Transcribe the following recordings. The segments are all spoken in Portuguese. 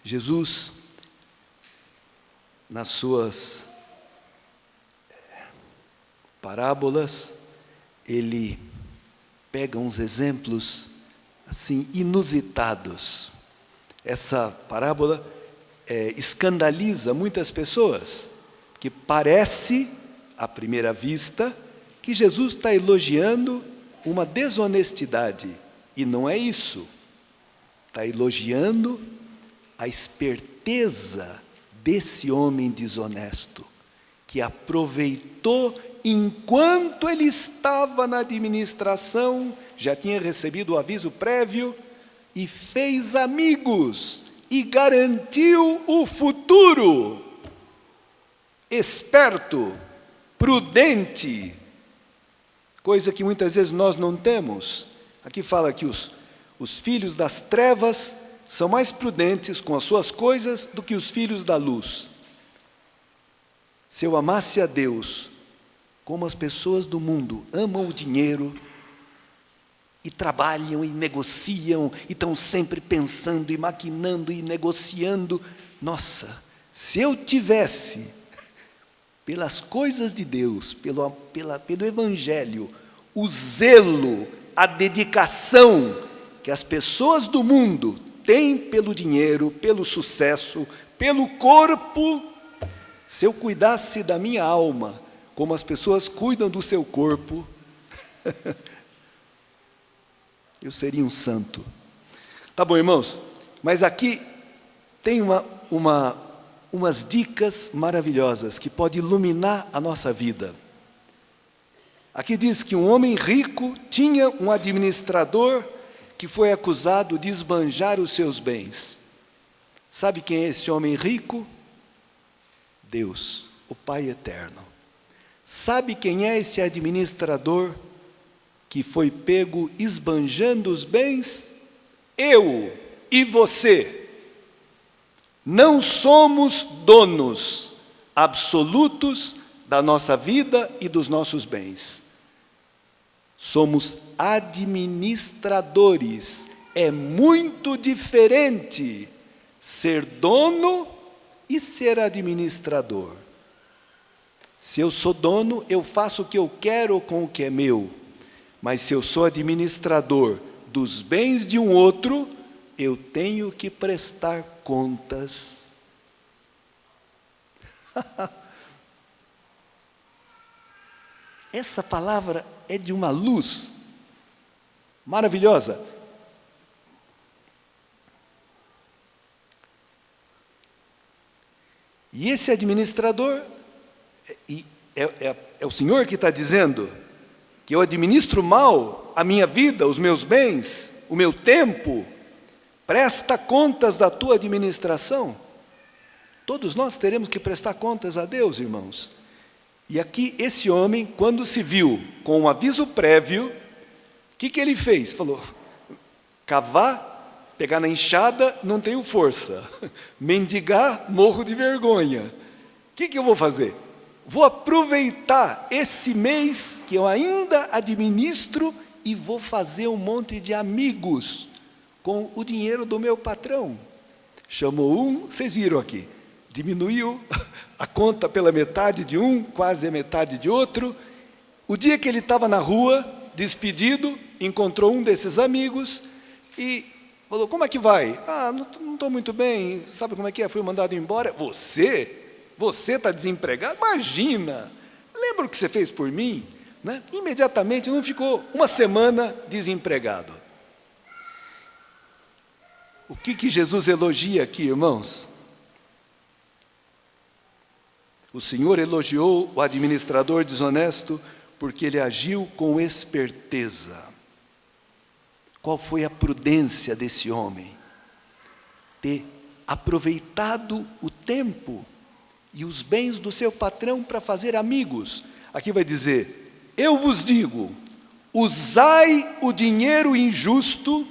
Jesus, nas suas parábolas, ele pega uns exemplos assim inusitados. Essa parábola escandaliza muitas pessoas, que parece, à primeira vista, que Jesus está elogiando uma desonestidade, e não é isso. Está elogiando a esperteza desse homem desonesto, que aproveitou enquanto ele estava na administração, já tinha recebido o aviso prévio, e fez amigos, e garantiu o futuro. Esperto, prudente, coisa que muitas vezes nós não temos. Aqui fala que os filhos das trevas são mais prudentes com as suas coisas do que os filhos da luz. Se eu amasse a Deus, como as pessoas do mundo amam o dinheiro, e trabalham e negociam, e estão sempre pensando e maquinando e negociando, nossa, se eu tivesse, pelas coisas de Deus, pelo Evangelho, o zelo, a dedicação que as pessoas do mundo têm pelo dinheiro, pelo sucesso, pelo corpo, se eu cuidasse da minha alma, como as pessoas cuidam do seu corpo, eu seria um santo. Tá bom, irmãos? Mas aqui tem umas dicas maravilhosas que podem iluminar a nossa vida. Aqui diz que um homem rico tinha um administrador que foi acusado de esbanjar os seus bens. Sabe quem é esse homem rico? Deus, o Pai eterno. Sabe quem é esse administrador que foi pego esbanjando os bens? Eu e você. Não somos donos absolutos da nossa vida e dos nossos bens. Somos administradores. É muito diferente ser dono e ser administrador. Se eu sou dono, eu faço o que eu quero com o que é meu. Mas se eu sou administrador dos bens de um outro, eu tenho que prestar contas. Essa palavra é de uma luz maravilhosa. E esse administrador, é o Senhor que está dizendo que eu administro mal a minha vida, os meus bens, o meu tempo. Presta contas da tua administração. Todos nós teremos que prestar contas a Deus, irmãos. E aqui esse homem, quando se viu com um aviso prévio, o que ele fez? Falou, cavar, pegar na enxada, não tenho força. Mendigar, morro de vergonha. O que eu vou fazer? Vou aproveitar esse mês que eu ainda administro e vou fazer um monte de amigos com o dinheiro do meu patrão. Chamou um, vocês viram aqui, diminuiu a conta pela metade de um, quase a metade de outro. O dia que ele estava na rua, despedido, encontrou um desses amigos e falou, como é que vai? Não estou muito bem, sabe como é que é? Fui mandado embora. Você está desempregado? Imagina! Lembra o que você fez por mim? Né? Imediatamente, não ficou uma semana desempregado. O que Jesus elogia aqui, irmãos? O Senhor elogiou o administrador desonesto porque ele agiu com esperteza. Qual foi a prudência desse homem? Ter aproveitado o tempo e os bens do seu patrão para fazer amigos. Aqui vai dizer, eu vos digo, usai o dinheiro injusto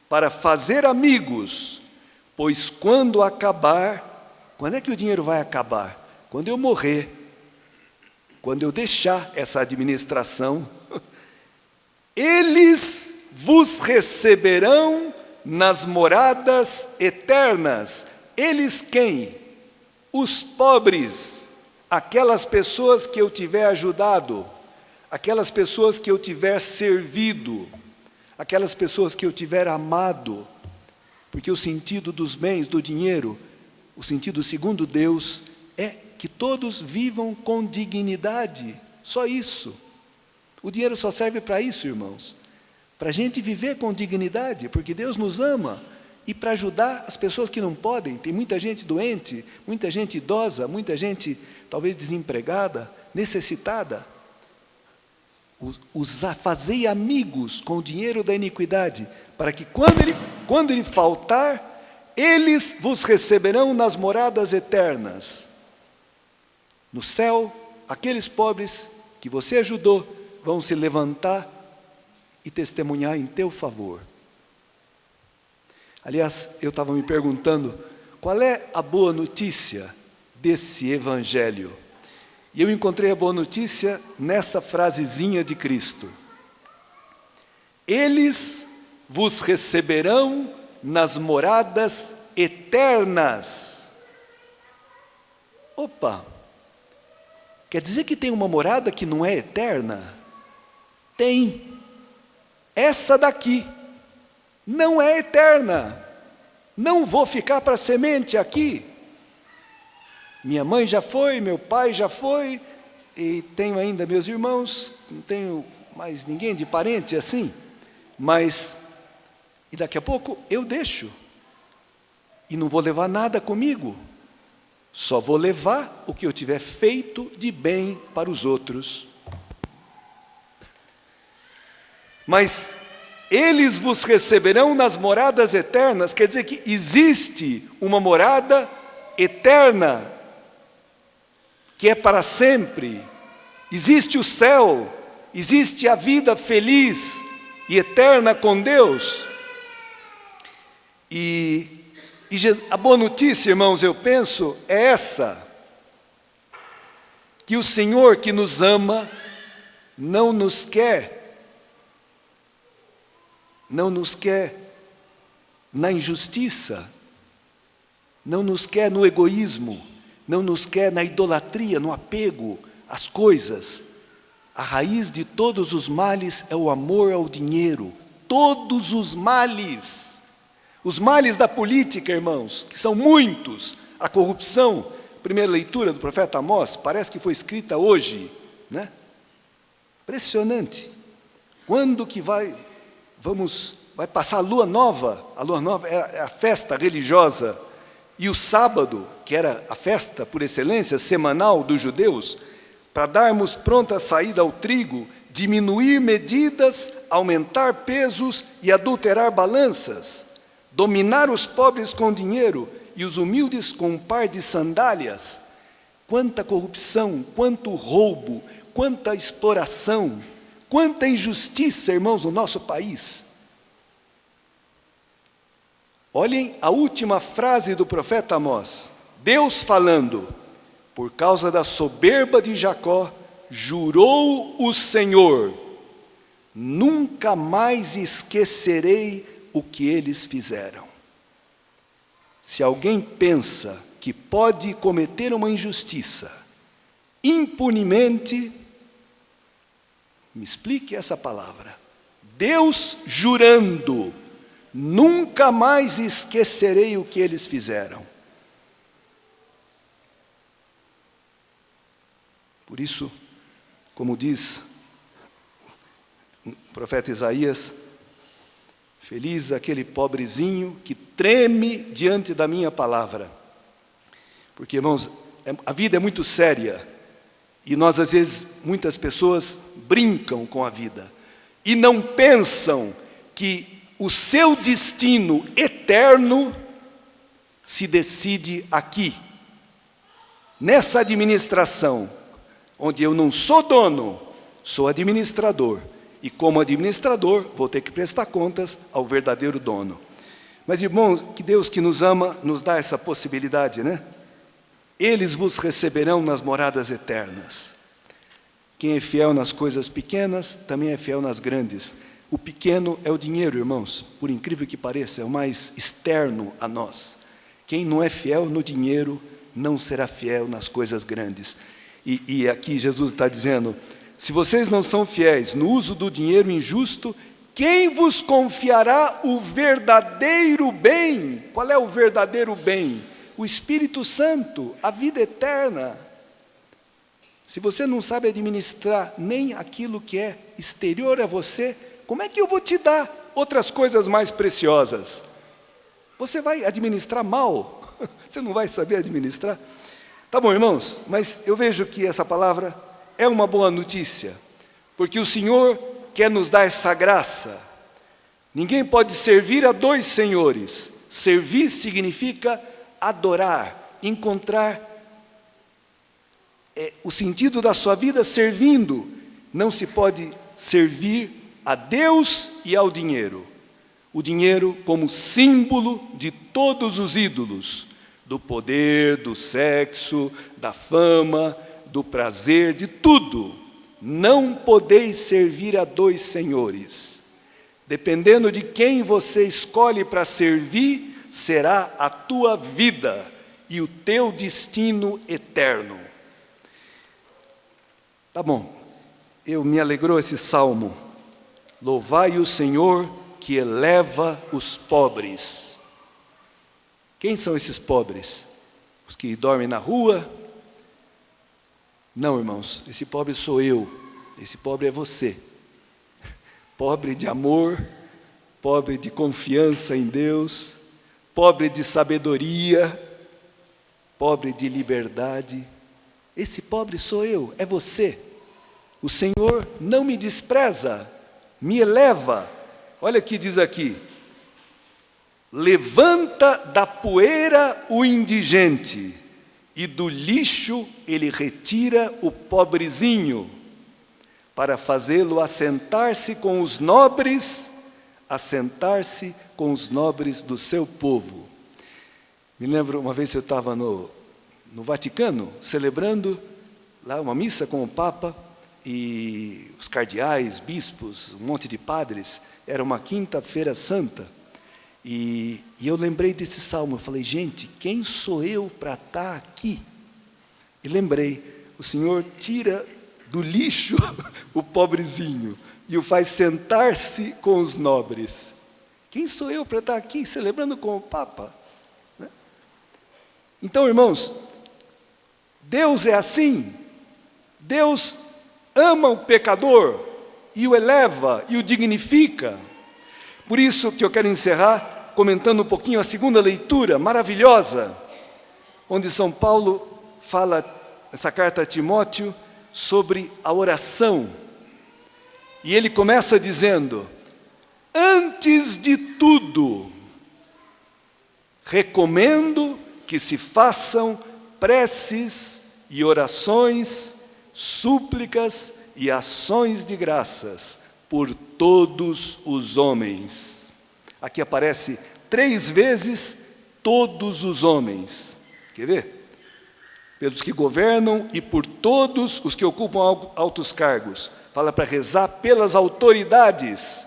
para fazer amigos, pois quando acabar, quando é que o dinheiro vai acabar? Quando eu morrer, quando eu deixar essa administração, eles vos receberão nas moradas eternas. Eles quem? Os pobres, aquelas pessoas que eu tiver ajudado, aquelas pessoas que eu tiver servido, aquelas pessoas que eu tiver amado, porque o sentido dos bens, do dinheiro, o sentido segundo Deus é que todos vivam com dignidade, só isso. O dinheiro só serve para isso, irmãos, para a gente viver com dignidade, porque Deus nos ama, e para ajudar as pessoas que não podem. Tem muita gente doente, muita gente idosa, muita gente talvez desempregada, necessitada. Fazei amigos com o dinheiro da iniquidade, para que quando ele faltar, eles vos receberão nas moradas eternas. No céu, aqueles pobres que você ajudou vão se levantar e testemunhar em teu favor. Aliás, eu estava me perguntando, qual é a boa notícia desse evangelho? E eu encontrei a boa notícia nessa frasezinha de Cristo. Eles vos receberão nas moradas eternas. Opa! Quer dizer que tem uma morada que não é eterna? Tem. Essa daqui não é eterna. Não vou ficar para semente aqui. Minha mãe já foi, meu pai já foi, e tenho ainda meus irmãos, não tenho mais ninguém de parente assim, e daqui a pouco eu deixo, e não vou levar nada comigo, só vou levar o que eu tiver feito de bem para os outros. Mas eles vos receberão nas moradas eternas, quer dizer que existe uma morada eterna, que é para sempre. Existe o céu, existe a vida feliz e eterna com Deus. E a boa notícia, irmãos, eu penso, é essa: que o Senhor que nos ama não nos quer na injustiça, não nos quer no egoísmo, não nos quer na idolatria, no apego às coisas. A raiz de todos os males é o amor ao dinheiro. Todos os males. Os males da política, irmãos, que são muitos. A corrupção, primeira leitura do profeta Amós, parece que foi escrita hoje, né? Impressionante. Quando que vai passar a lua nova? A lua nova é a festa religiosa. E o sábado, que era a festa por excelência semanal dos judeus, para darmos pronta saída ao trigo, diminuir medidas, aumentar pesos e adulterar balanças, dominar os pobres com dinheiro e os humildes com um par de sandálias. Quanta corrupção, quanto roubo, quanta exploração, quanta injustiça, irmãos, no nosso país. Olhem a última frase do profeta Amós. Deus falando: por causa da soberba de Jacó, jurou o Senhor, nunca mais esquecerei o que eles fizeram. Se alguém pensa que pode cometer uma injustiça impunemente, me explique essa palavra. Deus jurando: nunca mais esquecerei o que eles fizeram. Por isso, como diz o profeta Isaías, feliz aquele pobrezinho que treme diante da minha palavra. Porque, irmãos, a vida é muito séria. E nós, às vezes, muitas pessoas brincam com a vida. E não pensam que o seu destino eterno se decide aqui. Nessa administração, onde eu não sou dono, sou administrador. E como administrador, vou ter que prestar contas ao verdadeiro dono. Mas, irmãos, que Deus que nos ama, nos dá essa possibilidade, né? Eles vos receberão nas moradas eternas. Quem é fiel nas coisas pequenas, também é fiel nas grandes. O pequeno é o dinheiro, irmãos, por incrível que pareça, é o mais externo a nós. Quem não é fiel no dinheiro, não será fiel nas coisas grandes. E aqui Jesus está dizendo, se vocês não são fiéis no uso do dinheiro injusto, quem vos confiará o verdadeiro bem? Qual é o verdadeiro bem? O Espírito Santo, a vida eterna. Se você não sabe administrar nem aquilo que é exterior a você, como é que eu vou te dar outras coisas mais preciosas? Você vai administrar mal? Você não vai saber administrar? Tá bom, irmãos, mas eu vejo que essa palavra é uma boa notícia, porque o Senhor quer nos dar essa graça. Ninguém pode servir a dois senhores. Servir significa adorar, encontrar o sentido da sua vida servindo. Não se pode servir a Deus e ao dinheiro. O dinheiro como símbolo de todos os ídolos, do poder, do sexo, da fama, do prazer, de tudo. Não podeis servir a dois senhores. Dependendo de quem você escolhe para servir, será a tua vida e o teu destino eterno. Tá bom, me alegrou esse salmo. Louvai o Senhor que eleva os pobres. Quem são esses pobres? Os que dormem na rua? Não, irmãos, esse pobre sou eu, esse pobre é você. Pobre de amor, pobre de confiança em Deus, pobre de sabedoria, pobre de liberdade. Esse pobre sou eu, é você. O Senhor não me despreza, me eleva. Olha o que diz aqui. Levanta da poeira o indigente, e do lixo ele retira o pobrezinho, para fazê-lo assentar-se com os nobres, assentar-se com os nobres do seu povo. Me lembro, uma vez eu estava no Vaticano, celebrando lá uma missa com o Papa, e os cardeais, bispos, um monte de padres. Era uma quinta-feira santa, e eu lembrei desse salmo. Eu falei, gente, quem sou eu para estar aqui? E lembrei, o Senhor tira do lixo o pobrezinho e o faz sentar-se com os nobres. Quem sou eu para estar aqui celebrando com o Papa? Então, irmãos, Deus é assim. Deus ama o pecador e o eleva e o dignifica. Por isso que eu quero encerrar comentando um pouquinho a segunda leitura maravilhosa, onde São Paulo fala, essa carta a Timóteo, sobre a oração. E ele começa dizendo, antes de tudo, recomendo que se façam preces e orações, súplicas e ações de graças por todos os homens. Aqui aparece 3 vezes todos os homens. Quer ver? Pelos que governam e por todos os que ocupam altos cargos. Fala para rezar pelas autoridades,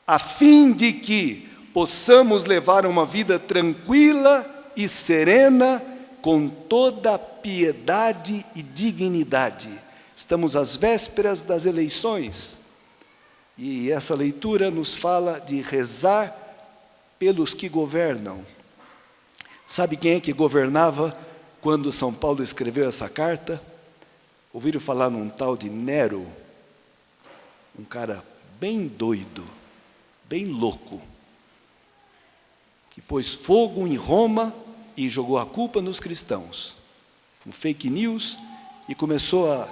a fim de que possamos levar uma vida tranquila e serena, com toda piedade e dignidade. Estamos às vésperas das eleições, e essa leitura nos fala de rezar pelos que governam. Sabe quem é que governava quando São Paulo escreveu essa carta? Ouviram falar num tal de Nero? Um cara bem doido, bem louco, que pôs fogo em Roma e jogou a culpa nos cristãos, com fake news, e começou a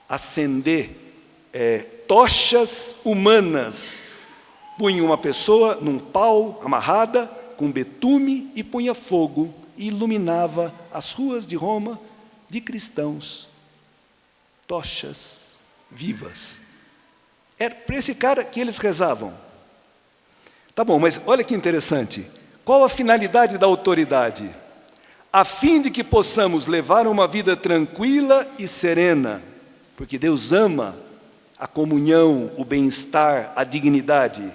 acender tochas humanas. Punha uma pessoa num pau amarrada, com betume, e punha fogo, e iluminava as ruas de Roma de cristãos. Tochas vivas. Era para esse cara que eles rezavam. Tá bom, mas olha que interessante. Qual a finalidade da autoridade? A fim de que possamos levar uma vida tranquila e serena, porque Deus ama a comunhão, o bem-estar, a dignidade.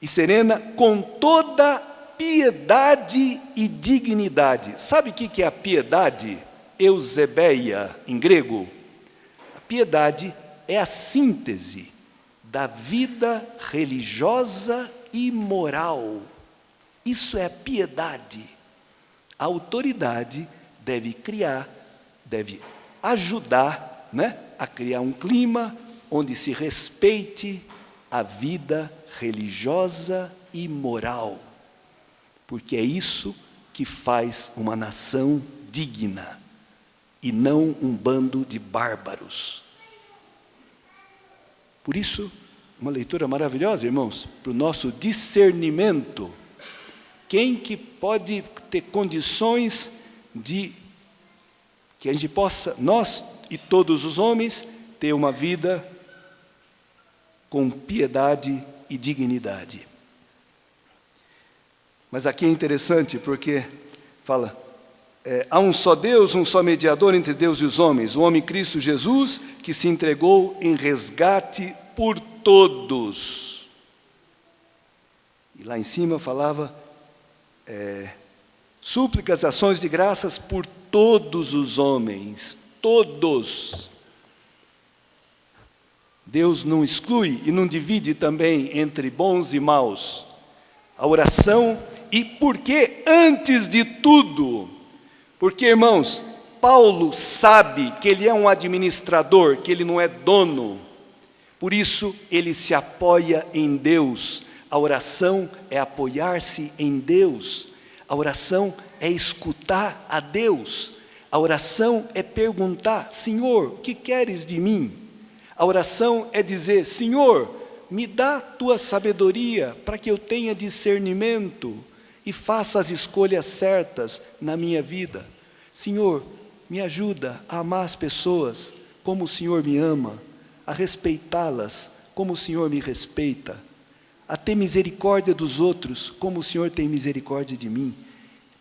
E serena com toda piedade e dignidade. Sabe o que é a piedade? Eusebeia, em grego. A piedade é a síntese da vida religiosa e moral. Isso é a piedade. A autoridade deve ajudar, a criar um clima onde se respeite a vida religiosa e moral, porque é isso que faz uma nação digna e não um bando de bárbaros. Por isso, uma leitura maravilhosa, irmãos, para o nosso discernimento. Quem que pode ter condições de que a gente possa, nós e todos os homens, ter uma vida com piedade e dignidade. Mas aqui é interessante porque fala, há um só Deus, um só mediador entre Deus e os homens, o homem Cristo Jesus, que se entregou em resgate por todos. E lá em cima falava, súplicas, ações de graças por todos os homens, todos. Deus não exclui e não divide também entre bons e maus. A oração, e por que antes de tudo? Porque, irmãos, Paulo sabe que ele é um administrador, que ele não é dono. Por isso, ele se apoia em Deus. A oração é apoiar-se em Deus. A oração é escutar a Deus. A oração é perguntar, Senhor, o que queres de mim? A oração é dizer, Senhor, me dá tua sabedoria para que eu tenha discernimento e faça as escolhas certas na minha vida. Senhor, me ajuda a amar as pessoas como o Senhor me ama, a respeitá-las como o Senhor me respeita, a ter misericórdia dos outros como o Senhor tem misericórdia de mim.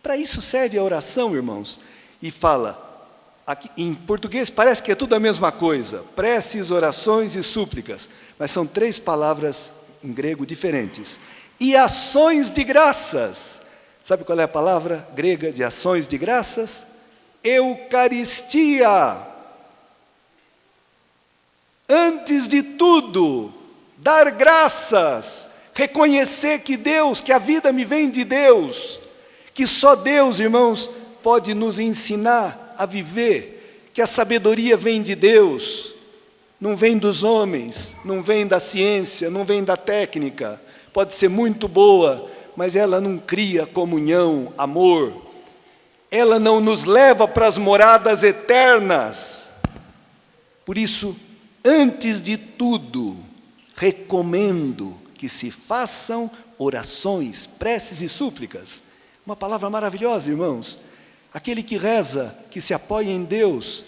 Para isso serve a oração, irmãos. E fala, aqui, em português parece que é tudo a mesma coisa, preces, orações e súplicas, mas são 3 palavras em grego diferentes. E ações de graças. Sabe qual é a palavra grega de ações de graças? Eucaristia. Antes de tudo, dar graças, reconhecer que Deus, que a vida me vem de Deus, que só Deus, irmãos, pode nos ensinar a viver, que a sabedoria vem de Deus, não vem dos homens, não vem da ciência, não vem da técnica, pode ser muito boa, mas ela não cria comunhão, amor, ela não nos leva para as moradas eternas. Por isso, antes de tudo, recomendo que se façam orações, preces e súplicas. Uma palavra maravilhosa, irmãos. Aquele que reza, que se apoia em Deus,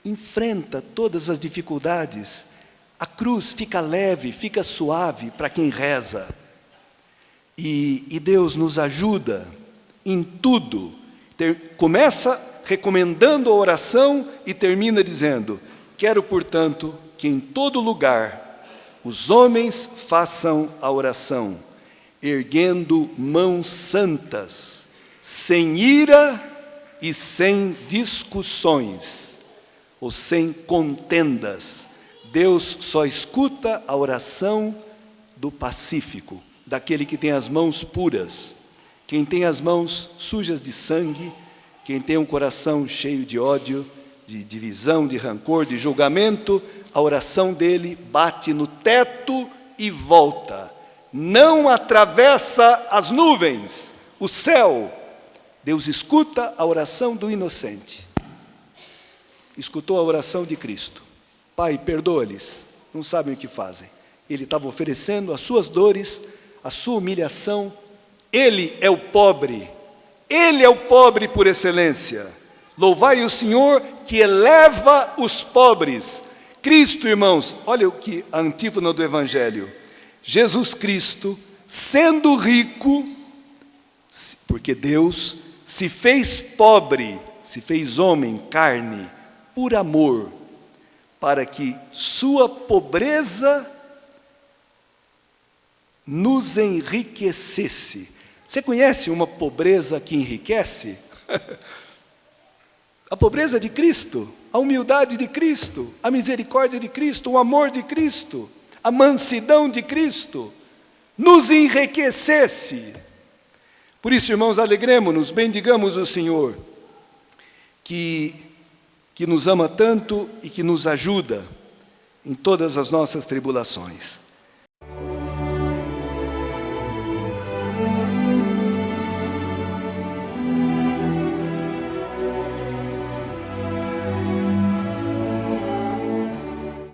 enfrenta todas as dificuldades. A cruz fica leve, fica suave para quem reza. E Deus nos ajuda em tudo. Começa recomendando a oração e termina dizendo, quero, portanto, que em todo lugar os homens façam a oração, erguendo mãos santas, sem ira e sem discussões, ou sem contendas. Deus só escuta a oração do pacífico, daquele que tem as mãos puras. Quem tem as mãos sujas de sangue, quem tem um coração cheio de ódio, de divisão, de rancor, de julgamento, a oração dele bate no teto e volta. Não atravessa as nuvens, o céu. Deus escuta a oração do inocente. Escutou a oração de Cristo. Pai, perdoa-lhes, não sabem o que fazem. Ele estava oferecendo as suas dores, a sua humilhação. Ele é o pobre por excelência. Louvai o Senhor que eleva os pobres. Cristo, irmãos, olha o que a antífona do Evangelho. Jesus Cristo, sendo rico, porque Deus se fez pobre, se fez homem, carne, por amor, para que sua pobreza nos enriquecesse. Você conhece uma pobreza que enriquece? A pobreza de Cristo, a humildade de Cristo, a misericórdia de Cristo, o amor de Cristo, a mansidão de Cristo, nos enriquecesse. Por isso, irmãos, alegremo-nos, bendigamos o Senhor, que nos ama tanto e que nos ajuda em todas as nossas tribulações.